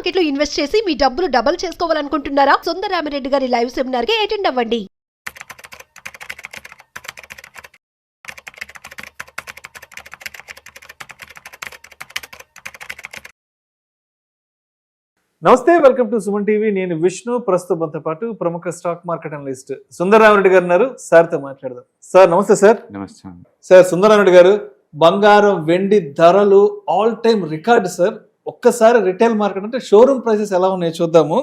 Market లో invest చేసి మీ డబ్బులు డబుల్ చేసుకోవాలనుకుంటున్నారా? సుందరరామిరెడ్డి గారి లైవ్ సెమినార్ కి అటెండ్ అవ్వండి. నమస్తే, వెల్కమ్ టు సుమన్ టీవీ. నేను విష్ణు. ప్రస్తుతంతో పాటు ప్రముఖ స్టాక్ మార్కెట్ అనలిస్ట్ సుందరరామిరెడ్డి గారు ఉన్నారు. సార్తో మాట్లాడదాం. సార్ నమస్తే. సార్ నమస్తే సార్. సుందరరామిరెడ్డి గారు, బంగారం వెండి ధరలు ఆల్ టైమ్ రికార్డు సార్. ఒక్కసారి రిటైల్ మార్కెట్ అంటే షోరూమ్ ప్రైసెస్ ఎలా ఉన్నాయో చూద్దాము.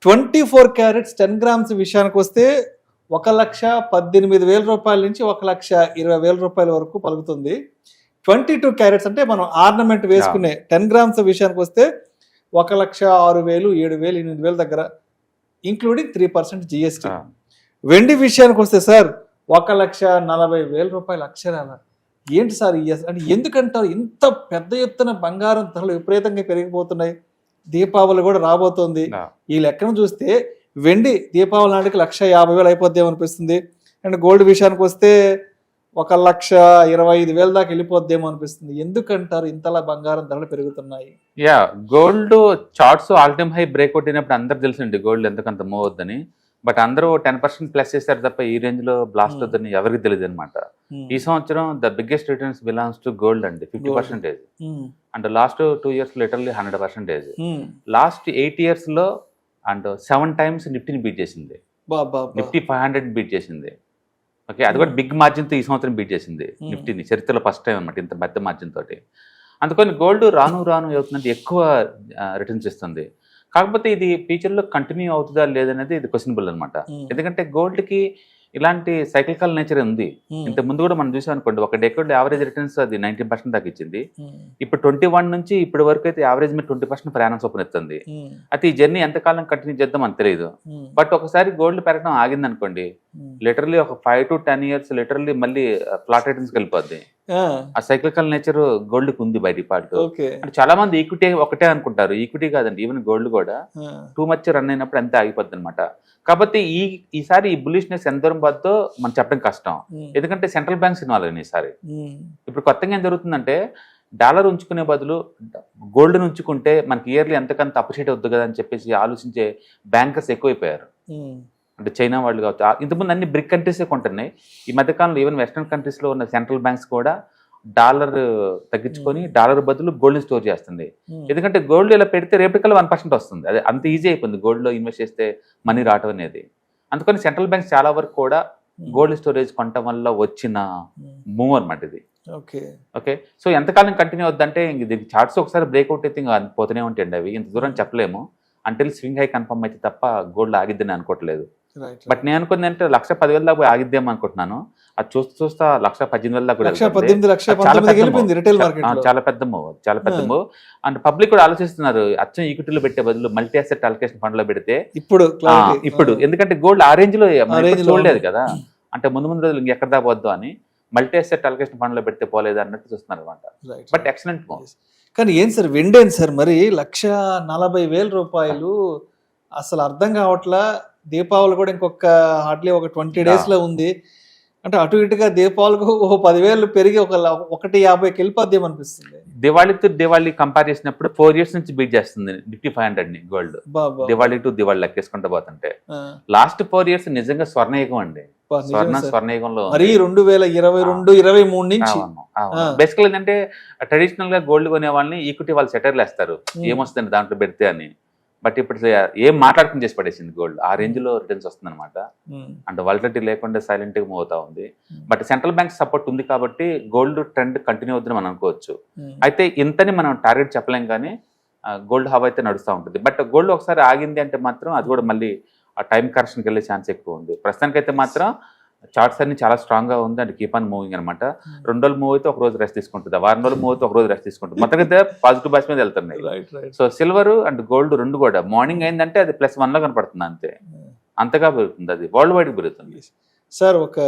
24 క్యారెట్స్ 10 గ్రామ్స్ విషయానికి వస్తే 1,18,000 రూపాయల నుంచి 1,20,000 రూపాయల వరకు పలుకుతుంది. 22 క్యారెట్స్ అంటే మనం ఆర్నమెంట్ వేసుకునే 10 గ్రామ్స్ విషయానికి వస్తే 1,06,000, 7,000, 8,000 దగ్గర, ఇంక్లూడింగ్ 3% జిఎస్టీ. వెండి విషయానికి వస్తే సార్ 1,40,000 రూపాయలు అక్షరాల. ఏంటి సార్ అంటే ఎందుకంటారు ఇంత పెద్ద ఎత్తున బంగారం ధరలు విపరీతంగా పెరిగిపోతున్నాయి? దీపావళి కూడా రాబోతోంది. ఈ లెక్కను చూస్తే వెండి దీపావళి నాటికి 1,50,000 అయిపోద్దేమో అనిపిస్తుంది. అండ్ గోల్డ్ విషయానికి వస్తే 1,25,000 దాకా వెళ్ళిపోద్దేమో అనిపిస్తుంది. ఎందుకంటారు ఇంతలా బంగారం ధరలు పెరుగుతున్నాయి? Gold charts all time high breakout అయినప్పుడు అందరు తెలుసండి గోల్డ్ ఎందుకంత మూవ్ అవుద్దని. బట్ అందరూ 10% ప్లస్ చేశారు తప్ప ఈ రేంజ్ లో బ్లాస్ట్ అవుద్దని ఎవరికి తెలియదు అనమాట. ఈ సంవత్సరం the biggest returns belongs to gold అండి, 50%. And last 2 years literally 100%. Last 8 years లో అండ్ 7 times నిఫ్టీని బీట్ చేసింది. నిఫ్టీ 500 బీట్ చేసింది. ఓకే, అది కూడా బిగ్ మార్జిన్తో ఈ సంవత్సరం బీట్ చేసింది నిఫ్టీని. చరిత్రలో ఫస్ట్ టైం అనమాట ఇంత పెద్ద మార్జిన్ తోటి. అందుకని గోల్డ్ రాను అవుతుందంటే ఎక్కువ రిటర్న్స్ ఇస్తుంది. కాకపోతే ఇది ఫ్యూచర్లో కంటిన్యూ అవుతుందా లేదనేది ఇది క్వశ్చనబుల్ అనమాట. ఎందుకంటే గోల్డ్కి ఇలాంటి సైక్లికల్ నేచర్ ఉంది. ఇంత ముందు కూడా మనం చూసాం అనుకోండి, ఒక డెకేడ్ యావరేజ్ రిటర్న్స్ అది 19% దాకా ఇచ్చింది. ఇప్పుడు 21 నుంచి ఇప్పటి వరకు అయితే యావరేజ్ మీద 20% ప్రయాణం చొప్పున ఎత్తుంది. అయితే ఈ జర్నీ ఎంతకాలం కంటిన్యూ చేద్దాం అని తెలియదు. బట్ ఒకసారి గోల్డ్ పెరగడం ఆగింది అనుకోండి, లిటరల్లీ ఒక 5 to 10 years లిటరల్లీ మళ్ళీ ఫ్లాట్ రిటర్న్స్కి వెళ్ళిపోద్ది. ఆ సైక్లికల్ నేచర్ గోల్డ్ కి ఉంది బై డిఫాల్ట్. అంటే చాలా మంది ఈక్విటీ ఒకటే అనుకుంటారు. ఈక్విటీ కాదండి, ఈవెన్ గోల్డ్ కూడా టూ మచ్ రన్ అయినప్పుడు అంతే ఆగిపోద్ది అనమాట. కాబట్టి ఈసారి ఈ బులిష్నెస్ ఎంత దూరం పోద్దో మనం చెప్పడం కష్టం. ఎందుకంటే సెంట్రల్ బ్యాంక్స్ ఇన్వాల్వ్ అయినాయి ఈసారి. ఇప్పుడు కొత్తగా ఏం జరుగుతుందంటే, డాలర్ ఉంచుకునే బదులు గోల్డ్ని ఉంచుకుంటే మనకి ఇయర్లీ ఎంతకంత అప్రిషియేట్ అవుతుంది కదా అని చెప్పేసి ఆలోచించే బ్యాంకర్స్ ఎక్కువైపోయారు. అంటే చైనా వాళ్ళు కావచ్చు, ఇంతకుముందు అన్ని బ్రిక్ కంట్రీసే కొంటున్నాయి. ఈ మధ్యకాలంలో ఈవెన్ వెస్ట్రన్ కంట్రీస్లో ఉన్న సెంట్రల్ బ్యాంక్స్ కూడా డాలర్ తగ్గించుకొని డాలర్ బదులు గోల్డ్ని స్టోర్ చేస్తుంది. ఎందుకంటే గోల్డ్ ఇలా పెడితే రేపటికల్లా 1% వస్తుంది. అది అంత ఈజీ అయిపోయింది గోల్డ్లో ఇన్వెస్ట్ చేస్తే మనీ రావడం అనేది. అందుకని సెంట్రల్ బ్యాంక్స్ చాలా వరకు కూడా గోల్డ్ స్టోరేజ్ కొనటం వల్ల వచ్చిన మూవ్ అనమాట ఇది. ఓకే, సో ఎంతకాలం కంటిన్యూ అవుద్దంటే దీనికి చార్ట్స్ ఒకసారి బ్రేక్అవుట్ అయితే ఇంకా పోతూనే ఉంటాయండి. అవి ఇంత దూరం చెప్పలేము అంటిల్ స్వింగ్ హై కన్ఫర్మ్ అయితే తప్ప గోల్డ్ ఆగిద్దని అనుకోవట్లేదు. బట్ నేను అనుకుంది అంటే 1,10,000 దాకా ఆగిద్దాం అనుకుంటున్నాను. అది చూస్తా 1,18,000 దాకా చాలా పెద్ద మూవ్. అండ్ పబ్లిక్ కూడా ఆలోచిస్తున్నారు, అచ్చం ఈక్విటీలో పెట్టే బదులు మల్టీ అసెట్ అలొకేషన్ ఫండ్ లో పెడితే ఇప్పుడు ఎందుకంటే గోల్డ్ ఆ రేంజ్ లో చూడలేదు కదా, అంటే ముందు రోజులు ఇంకెక్కడ దాకా వద్దు అని మల్టీ అసెట్ అలొకేషన్ ఫండ్ లో పెడితే పోలేదు అన్నట్టు చూస్తున్నారు అనమాట. But excellent move. కానీ ఏం సార్ వెండి ఏంటి సార్ మరి 1,40,000 రూపాయలు? అసలు అర్థం కావట్లా. దీపావళి కూడా ఇంకొక హార్డ్లీ ఒక 20 days లో ఉంది. అంటే అటు ఇటుగా దీపావళికి 10,000 పెరిగి 150కి వెళ్ళిపోద్దేమో అనిపిస్తుంది. దివాళీ కంపేర్ చేసినప్పుడు 4 years నుంచి బీట్ చేస్తుంది Nifty 500 gold. Diwali to Diwali లెక్కేసుకుంటూ పోతుంటే లాస్ట్ 4 years నిజంగా స్వర్ణయుగం అండి. స్వర్ణయుగంలో 2022-23 నుంచి బేసికల్ ఏంటంటే ట్రెడిషనల్ గా గోల్డ్ కొనే వాళ్ళని ఈక్విటీ వాళ్ళు సెటర్లు వేస్తారు, ఏమొస్తుంది దాంట్లో పెడితే అని. బట్ ఇప్పుడు ఏం మాట్లాడుకుని చేసి పడేసింది గోల్డ్. ఆ రేంజ్ లో రిటర్న్స్ వస్తుంది అనమాట. అంటే వాలటిలిటీ లేకుండా సైలెంట్ గా మూవ్ అవుతా ఉంది. బట్ సెంట్రల్ బ్యాంక్ సపోర్ట్ ఉంది కాబట్టి గోల్డ్ ట్రెండ్ కంటిన్యూ అవుతుందని మనం అనుకోవచ్చు. అయితే ఇంతని మనం టార్గెట్ చెప్పలేం, కానీ గోల్డ్ హవ్ అయితే నడుస్తూ ఉంటుంది. బట్ గోల్డ్ ఒకసారి ఆగింది అంటే మాత్రం అది కూడా మళ్ళీ ఆ టైం కరెక్షన్కి వెళ్ళే ఛాన్స్ ఎక్కువ ఉంది. ప్రస్తుతానికైతే మాత్రం చార్ట్స్ అన్ని చాలా స్ట్రాంగ్ గా ఉంది అండ్ కీప్ ఆన్ మూవింగ్ అనమాట. 2 రోజులు మూవ్ అయితే ఒక రోజు రెస్ట్ తీసుకుంటుంది, 1 వారం రోజులు మూవ్ అయితే ఒక రోజు రెస్ట్ తీసుకుంటుంది. మొత్తం అయితే పాజిటివ్ బ్యాస్ మీద వెళ్తున్నాయి. సో సిల్వర్ అండ్ గోల్డ్ రెండు కూడా మార్నింగ్ అయిందంటే అది +1 లో కనపడుతుంది అంతే. అంతగా పెరుగుతుంది, అది వరల్డ్ వైడ్ పెరుగుతుంది. సార్ ఒక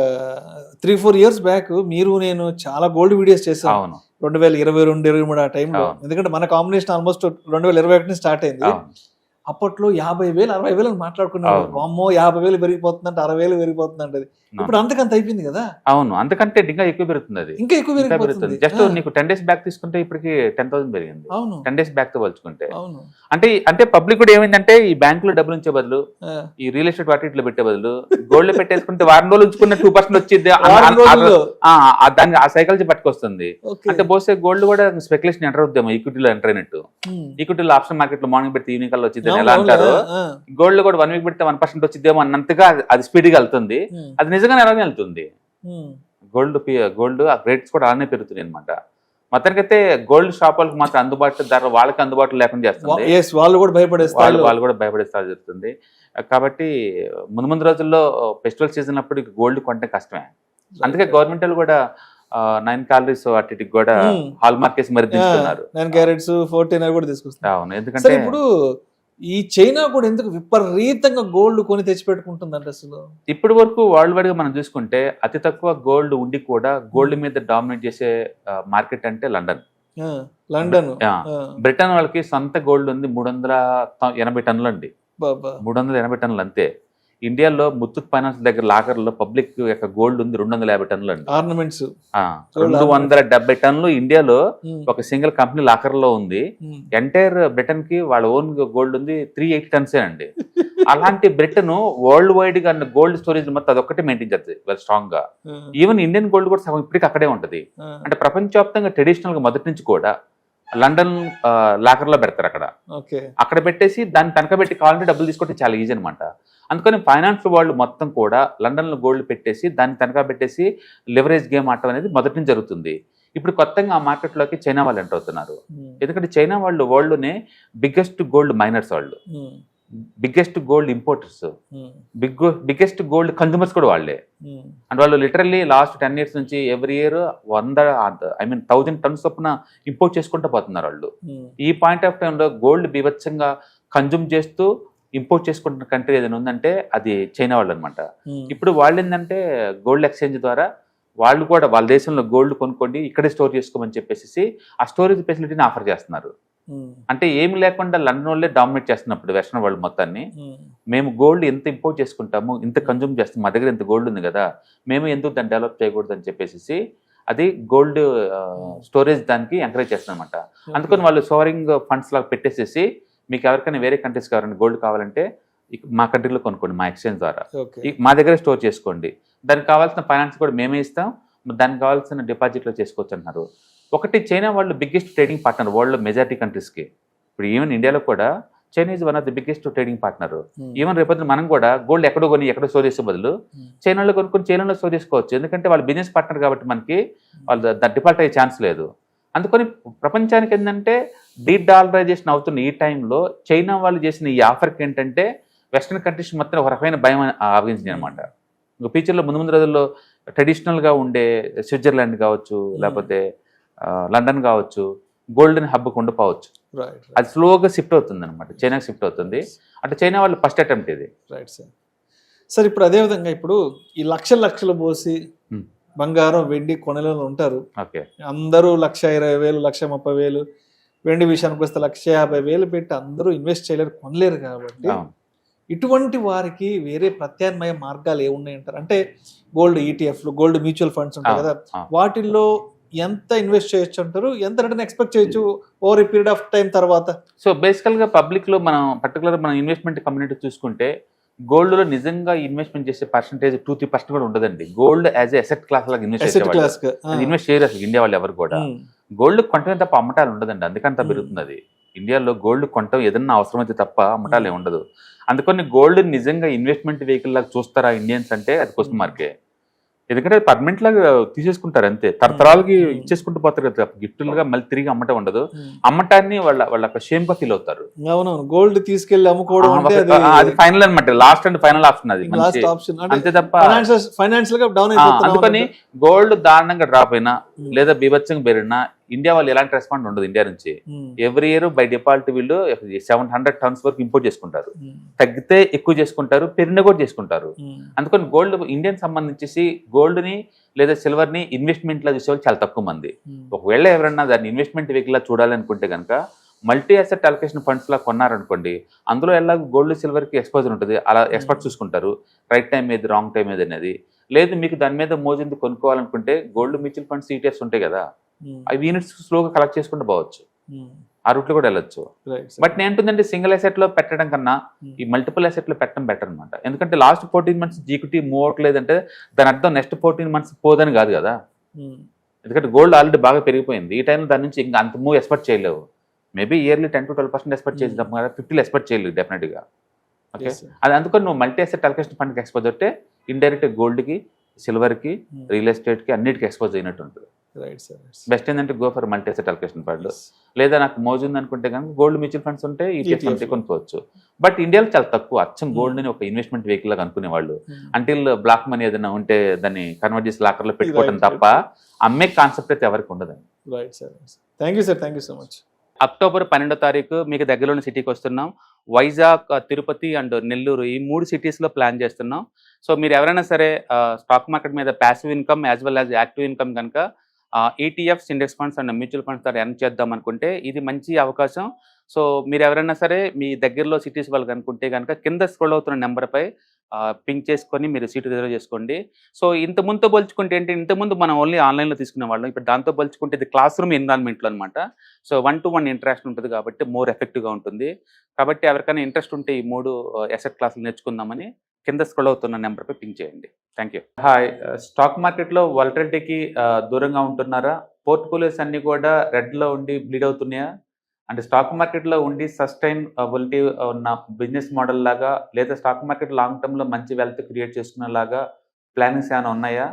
3-4 years బ్యాక్ మీరు నేను చాలా గోల్డ్ వీడియోస్ చేసాం. అవును, 2022-23 ఆ టైంలో. ఎందుకంటే మన కాంబినేషన్ ఆల్మోస్ట్ 2021 స్టార్ట్ అయింది. అప్పట్లో 50,000 60,000 అని మాట్లాడుకున్నారు. అవును. అమ్మో 50,000 పెరిగిపోతుందంటే 60,000 పెరిగిపోతుందంటే అది ఇప్పుడు అంతకంత అయిపోయింది కదా. అవును, అంతకంటే ఇంకా ఎక్కువ పెరుగుతుంది అది, ఇంకా ఎక్కువ ఇంకా పెరిగిపోతుంది. పెరుగుతుంది. జస్ట్ నీకు 10 days బ్యాక్ తీసుకుంటే ఇప్పటికి 10,000 పెరిగింది. అవును 10 days బ్యాక్ తో పోల్చుకుంటే. అవును అంటే పబ్లిక్ కూడా ఏమైందంటే ఈ బ్యాంకులో డబ్బులు ఉంచే బదులు ఆ. ఈ రియల్ ఎస్టేట్ వాటి ఇట్లా పెట్టే బదులు గోల్డ్ పెట్టేసుకుంటే వారం రోజులు ఉంచుకున్న 2% వచ్చింది వారం రోజుల్లో. దానికి ఆ సైకిల్ పట్టుకొస్తుంది. ఓకే. అంటే బోసే గోల్డ్ కూడా స్పెక్యులేషన్ ఎంటర్ అవుద్దాము, ఈక్విటీలో ఎంటర్ అయినట్టు. ఉమ్. ఈక్విటీలో ఆప్షన్ మార్కెట్ లో మార్నింగ్ పెడితే ఈవినింగ్ కల్లా వచ్చింది అవును, ఎలా అవును, అంటారు, ఆ. గోల్డ్ లో కూడా 1 week పెడితే 1% వచ్చిద్దేమో అన్నంతగా అది స్పీడ్ గా వెళ్తుంది. ఉమ్. అది నిజంగానే అలానే వెళ్తుంది. ఉమ్. గోల్డ్ ఆ రేట్స్ కూడా అలానే పెరుగుతున్నాయి అనమాట. మొత్తానికైతే గోల్డ్ షాప్ వాళ్ళకి మాత్రం అందుబాటులో ధర వాళ్ళకి అందుబాటులో లేకుండా చేస్తుంది. Yes, వాళ్ళు కూడా భయపడేస్తారు. వాళ్ళు కూడా భయపడే స్థాయి జరుగుతుంది. కాబట్టి ముందు రోజుల్లో ఫెస్టివల్ సీజన్ అప్పుడు గోల్డ్ కొంటే కష్టమే. అందుకే గవర్నమెంట్ వాళ్ళు కూడా 9 calories వాటికి కూడా హాల్ మార్కేసి మరి తీసుకున్నారు. 9 carats 14 అవి కూడా తీసుకొస్తారు. అవును, సరే ఎందుకంటే ఇప్పుడు ఈ చైనా కూడా ఎందుకు విపరీతంగా గోల్డ్ కొని తెచ్చిపెట్టుకుంటుందంటే అసలు ఇప్పటి వరకు వరల్డ్ వైడ్ గా మనం చూసుకుంటే అతి తక్కువ గోల్డ్ ఉండి కూడా గోల్డ్ మీద డామినేట్ చేసే మార్కెట్ అంటే లండన్. ఆ, లండన్ ఆ, బ్రిటన్ వాళ్ళకి సొంత గోల్డ్ ఉంది 380 టన్నులు అండి. బాబా 380 టన్నులు అంతే. ఇండియాలో ముత్తూట్ ఫైనాన్స్ దగ్గర లాకర్లో పబ్లిక్ యొక్క గోల్డ్ ఉంది 250 టన్నులు అండి. ఆర్నమెంట్స్ 270 టన్నులు ఇండియాలో ఒక సింగిల్ కంపెనీ లాకర్ లో ఉంది. ఎంటైర్ బ్రిటన్ కి వాళ్ళ ఓన్ గోల్డ్ ఉంది 380 టన్సే అండి. అలాంటి బ్రిటన్ వరల్డ్ వైడ్ గా గోల్డ్ స్టోరేజ్ మొత్తం అదొక్కటే మెయింటైన్ చేస్తుంది వెల్ స్ట్రాంగ్ గా. ఈవెన్ ఇండియన్ గోల్డ్ కూడా సగం ఇప్పటికీ అక్కడే ఉంటది. అంటే ప్రపంచవ్యాప్తంగా ట్రెడిషనల్ గా మొదటి నుంచి కూడా లండన్ లాకర్ లో పెడతారు. అక్కడ పెట్టేసి దాన్ని తనఖా పెట్టి కావాలంటే డబ్బులు తీసుకుంటే చాలా ఈజీ అనమాట. అందుకని ఫైనాన్స్ వాళ్ళు మొత్తం కూడా లండన్ లో గోల్డ్ పెట్టేసి దాన్ని తనఖా పెట్టేసి లివరేజ్ గేమ్ ఆడటం అనేది మొదటి నుంచి జరుగుతుంది. ఇప్పుడు కొత్తగా ఆ మార్కెట్ లోకి చైనా వాళ్ళు ఎంటర్ అవుతున్నారు. ఎందుకంటే చైనా వాళ్ళు వరల్డ్ లోనే బిగ్గెస్ట్ గోల్డ్ మైనర్స్, వాళ్ళు biggest gold importers, biggest gold consumers కూడా వాళ్ళే. అండ్ వాళ్ళు లిటరల్లీ లాస్ట్ 10 years నుంచి ఎవ్రీ ఇయర్ 1000 టన్స్ చొప్పున ఇంపోర్ట్ చేసుకుంటూ పోతున్నారు వాళ్ళు. ఈ పాయింట్ ఆఫ్ టైంలో గోల్డ్ బీభత్సంగా కన్జ్యూమ్ చేస్తూ ఇంపోర్ట్ చేసుకుంటున్న కంట్రీ ఏదైనా ఉందంటే అది చైనా వాళ్ళు అనమాట. ఇప్పుడు వాళ్ళు ఏంటంటే గోల్డ్ ఎక్స్చేంజ్ ద్వారా వాళ్ళు కూడా వాళ్ళ దేశంలో గోల్డ్ కొనుక్కోండి ఇక్కడే స్టోర్ చేసుకోమని చెప్పేసి ఆ స్టోరేజ్ ఫెసిలిటీని ఆఫర్ చేస్తున్నారు. అంటే ఏమి లేకుండా లండన్ వాళ్ళే డామినేట్ చేస్తున్నప్పుడు వెస్టర్న్ వరల్డ్ మొత్తాన్ని, మేము గోల్డ్ ఎంత ఇంపోర్ట్ చేసుకుంటాము ఇంత కన్జ్యూమ్ చేస్తాం, మా దగ్గర ఇంత గోల్డ్ ఉంది కదా, మేము ఎందుకు దాన్ని డెవలప్ చేయకూడదు అని చెప్పేసి అది గోల్డ్ స్టోరేజ్ దానికి ఎంకరేజ్ చేస్తుంది అనమాట. అందుకని వాళ్ళు సోవరింగ్ ఫండ్స్ లాగా పెట్టేసేసి మీకు ఎవరికైనా వేరే కంట్రీస్ కావాలంటే గోల్డ్ కావాలంటే మా కంట్రీలో కొనుక్కోండి మా ఎక్స్చేంజ్ ద్వారా, మా దగ్గర స్టోర్ చేసుకోండి, దానికి కావాల్సిన ఫైనాన్స్ కూడా మేమే ఇస్తాం, దానికి కావాల్సిన డిపాజిట్లో చేసుకోవచ్చు అంటున్నారు. ఒకటి చైనా వాళ్ళు బిగ్గెస్ట్ ట్రేడింగ్ పార్ట్నర్ వరల్డ్లో మెజారిటీ కంట్రీస్కి. ఇప్పుడు ఈవెన్ ఇండియాలో కూడా China is one of the biggest trading partner. Even రేపొద్దున మనం కూడా గోల్డ్ ఎక్కడో కొని ఎక్కడో స్టోర్ చేసే బదులు చైనాలో కొనుక్కొని చైనాలో స్టోర్ చేసుకోవచ్చు. ఎందుకంటే వాళ్ళు బిజినెస్ పార్ట్నర్ కాబట్టి మనకి వాళ్ళు డిఫాల్ట్ అయ్యే ఛాన్స్ లేదు. అందుకని ప్రపంచానికి ఏంటంటే డీడాలరైజేషన్ అవుతున్న ఈ టైంలో చైనా వాళ్ళు చేసిన ఈ ఆఫర్కి ఏంటంటే వెస్టర్న్ కంట్రీస్ మొత్తం ఒక రకమైన భయం ఆవగించింది అనమాట. ఇంకా ఫ్యూచర్లో ముందు రోజుల్లో ట్రెడిషనల్గా ఉండే స్విట్జర్లాండ్ కావచ్చు లేకపోతే లండన్ కావచ్చు గోల్డెన్ హబ్కు ఉండిపోవచ్చు. అది స్లోగా షిఫ్ట్ అవుతుంది అనమాట, చైనాకి షిఫ్ట్ అవుతుంది. అంటే చైనా వాళ్ళు ఫస్ట్ అటెంప్ట్ ఇది. Right sir. సార్ ఇప్పుడు అదేవిధంగా ఇప్పుడు ఈ లక్షలు పోసి బంగారం వెండి కొనలలో ఉంటారు. అందరూ 1,20,000 1,30,000 వెండి విషయానికి వస్తే 1,50,000 పెట్టి అందరూ ఇన్వెస్ట్ చేయలేరు, కొనలేరు. కాబట్టి ఇటువంటి వారికి వేరే ప్రత్యామ్నాయ మార్గాలు ఏమున్నాయంటారు? అంటే గోల్డ్ ఈటీఎఫ్లు, గోల్డ్ మ్యూచువల్ ఫండ్స్ ఉంటాయి కదా, వాటిల్లో ఎంత ఇన్వెస్ట్ చేయొచ్చు అంటారు? ఎంత రిటర్న్ ఎక్స్పెక్ట్ చేయొచ్చు over a period of time తర్వాత? సో బేసికల్గా పబ్లిక్లో మనం పర్టికులర్ మనం ఇన్వెస్ట్మెంట్ కమ్యూనిటీ చూసుకుంటే గోల్డ్లో నిజంగా ఇన్వెస్ట్మెంట్ చేసే పర్సెంటేజ్ 2-3% కూడా ఉండదండి. గోల్డ్ యాజ్ ఎసెట్ క్లాస్ లాగా ఇన్వెస్ట్ చేయరు అసలు ఇండియా వాళ్ళు ఎవరు కూడా. గోల్డ్ కొంటమే తప్ప అమ్మటాలు ఉండదండి, అందుకంత పెరుగుతుంది అది. ఇండియాలో గోల్డ్ కొంటాం ఏదన్నా అవసరమైతే తప్ప అమ్మటాలు ఏమి ఉండదు. అందుకని గోల్డ్ నిజంగా ఇన్వెస్ట్మెంట్ వెహికల్ లాగా చూస్తారా ఇండియన్స్ అంటే అది క్వశ్చన్ మార్కే. ఎందుకంటే పర్మనెంట్ లాగా తీసేసుకుంటారు అంతే, తరతరాలకి ఇచ్చేసుకుంటూ పోతారు కదా, గిఫ్ట్లుగా మళ్ళీ తిరిగి అమ్మటం ఉండదు. అమ్మటాన్ని వాళ్ళ షేమ్ గా ఫీల్ అవుతారు. అవునవును, గోల్డ్ తీసుకెళ్లి అమ్ముకోవడం అది ఫైనల్ అనమాట, లాస్ట్ అండ్ ఫైనల్ ఆప్షన్ అది అంతే తప్ప ఫైనాన్షియల్ గా డౌన్. అందుకని గోల్డ్ దారుణంగా డ్రాప్ అయినా లేదా బీభత్సంగా పెరిగినా ఇండియా వాళ్ళు ఎలాంటి రెస్పాండ్ ఉండదు. ఇండియా నుంచి ఎవ్రీ ఇయర్ బై డిఫాల్ట్ వీళ్ళు 700 టన్స్ వరకు ఇంపోర్ట్ చేసుకుంటారు. తగ్గితే ఎక్కువ చేసుకుంటారు, పెరిగిన కూడా చేసుకుంటారు. అందుకని గోల్డ్ ఇండియన్ సంబంధించి గోల్డ్ ని లేదా సిల్వర్ ని ఇన్వెస్ట్మెంట్ లా చూసేవాళ్ళు చాలా తక్కువ మంది. ఒకవేళ ఎవరన్నా దాన్ని ఇన్వెస్ట్మెంట్ వెహికల్ లా చూడాలనుకుంటే కనుక మల్టీ అసెట్ అలొకేషన్ ఫండ్స్ లా కొన్నారనుకోండి, అందులో ఎలా గోల్డ్ సిల్వర్కి ఎక్స్పోజర్ ఉంటుంది, అలా ఎక్స్పర్ట్స్ చూసుకుంటారు రైట్ టైం ఏది రాంగ్ టైం ఏది అనేది. లేదు మీకు దాని మీద మోజుంది కొనుక్కోవాలనుకుంటే గోల్డ్ మ్యూచువల్ ఫండ్స్ ఈటీఎఫ్స్ ఉంటాయి కదా, అవి యూనిట్స్ స్లోగా కలెక్ట్ చేసుకుంటూ పోవచ్చు, ఆ రూట్లో కూడా వెళ్ళొచ్చు. బట్ నేను ఏంటంటే సింగిల్ అసెట్ లో పెట్టడం కన్నా ఈ మల్టిపుల్ అసెట్ లో పెట్టడం బెటర్ అనమాట. ఎందుకంటే లాస్ట్ 14 months జీక్విటీ మూవ్ అవట్లేదంటే దాని అర్థం నెక్స్ట్ 14 months పోదని కాదు కదా. ఎందుకంటే గోల్డ్ ఆల్రెడీ బాగా పెరిగిపోయింది, ఈ టైంలో దాని నుంచి ఇంకా అంత మూవ్ ఎక్స్పెక్ట్ చేయలేవు. మేబీ ఇయర్లీ 10 to 12% ఎక్స్పెక్ట్ చేసి 50 ఎక్స్పెక్ట్ చేయలేదు డెఫినెట్గా. ఓకే, అది అందుకని నువ్వు మల్టీ అసెట్ అలొకేషన్ ఫండ్కి ఎక్స్పోజ్ అంటే ఇండైరెక్ట్ గోల్డ్కి, సిల్వర్కి, రియల్ ఎస్టేట్కి అన్నిటికీ ఎక్స్పోజ్ అయినట్టు ఉంటుంది. బెస్ట్ ఏంటంటే go for multi asset allocation fund. లేదా నాకు మోజు ఉంది అనుకుంటే కనుక గోల్డ్ మ్యూచువల్ ఫండ్స్ ఉంటే ఈటీఎఫ్స్ కొనుక్కోవచ్చు. బట్ ఇండియాలో చాలా తక్కువ అచ్చం గోల్డ్ అని ఒక ఇన్వెస్ట్మెంట్ వెహికల్ లాగా అనుకునేవాళ్ళు. అంటిల్ బ్లాక్ మనీ ఏదైనా ఉంటే దాన్ని కన్వర్ట్ చేసి లాకర్లో పెట్టుకోవడం తప్ప అమ్మే కాన్సెప్ట్ అయితే ఎవరికి ఉండదండి. Right sir, thank you sir, thank you so much. October 12వ తారీఖు మీకు దగ్గరలోని సిటీకి వస్తున్నాం. వైజాగ్, తిరుపతి అండ్ నెల్లూరు ఈ 3 cities-లో ప్లాన్ చేస్తున్నాం. సో మీరు ఎవరైనా సరే స్టాక్ మార్కెట్ మీద passive income as well as active income కనుక ETFs, index funds and mutual funds ద్వారా ఎర్న్ చేద్దాం అనుకుంటే ఇది మంచి అవకాశం. సో మీరు ఎవరైనా సరే మీ దగ్గరలో సిటీస్ వాళ్ళు కనుకుంటే కనుక కింద స్క్రోల్ అవుతున్న నెంబర్పై పింక్ చేసుకొని మీరు సీట్ రిజర్వ్ చేసుకోండి. సో ఇంతకుముందుతో పోల్చుకుంటే ఏంటి, ఇంతకుముందు మనం ఓన్లీ ఆన్లైన్లో తీసుకునే వాళ్ళం, ఇప్పుడు దాంతో పోల్చుకుంటే ఇది క్లాస్ రూమ్ ఎన్విరాన్మెంట్లో అనమాట. సో 1-to-1 ఇంటరాక్షన్ ఉంటుంది కాబట్టి మోర్ ఎఫెక్టివ్గా ఉంటుంది. కాబట్టి ఎవరికైనా ఇంట్రెస్ట్ ఉంటే ఈ 3 అసెట్ క్లాసులు నేర్చుకుందామని కింద స్క్రోల్ అవుతున్న నెంబర్పై పింక్ చేయండి. Thank you. హాయ్, స్టాక్ మార్కెట్లో వాలటిలిటీకి దూరంగా ఉంటున్నారా? పోర్ట్ఫోలియోస్ అన్నీ కూడా రెడ్లో ఉండి బ్లీడ్ అవుతున్నాయా? అంటే స్టాక్ మార్కెట్లో ఉండి సస్టైనబిలిటీ ఉన్న బిజినెస్ మోడల్ లాగా, లేదా స్టాక్ మార్కెట్ లాంగ్ టర్మ్లో మంచి వెల్త్ క్రియేట్ చేసుకునేలాగా ప్లానింగ్స్ ఏమైనా ఉన్నాయా?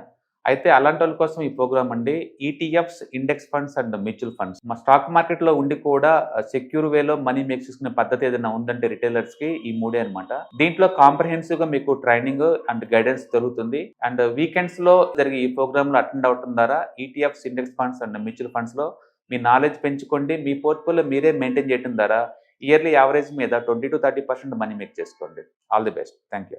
అయితే అలాంటి వాళ్ళ కోసం ఈ ప్రోగ్రామ్ అండి, ETFs, index funds and mutual funds. మా స్టాక్ మార్కెట్లో ఉండి కూడా సెక్యూర్ వేలో మనీ మేక్ చేసుకునే పద్ధతి ఏదైనా ఉందంటే రిటైలర్స్కి ఈ 3 అనమాట. దీంట్లో కాంప్రహెన్సివ్గా మీకు ట్రైనింగ్ అండ్ గైడెన్స్ దొరుకుతుంది. అండ్ వీకెండ్స్లో జరిగే ఈ ప్రోగ్రాంలో అటెండ్ అవడం ద్వారా ETFs, index funds and mutual ఫండ్స్లో మీ నాలెడ్జ్ పెంచుకోండి. మీ పోర్ట్ఫోలియో మీరే మెయింటైన్ చేయడం ద్వారా ఇయర్లీ యావరేజ్ మీద 20 to 30% మనీ మేక్ చేసుకోండి. All the best. Thank you.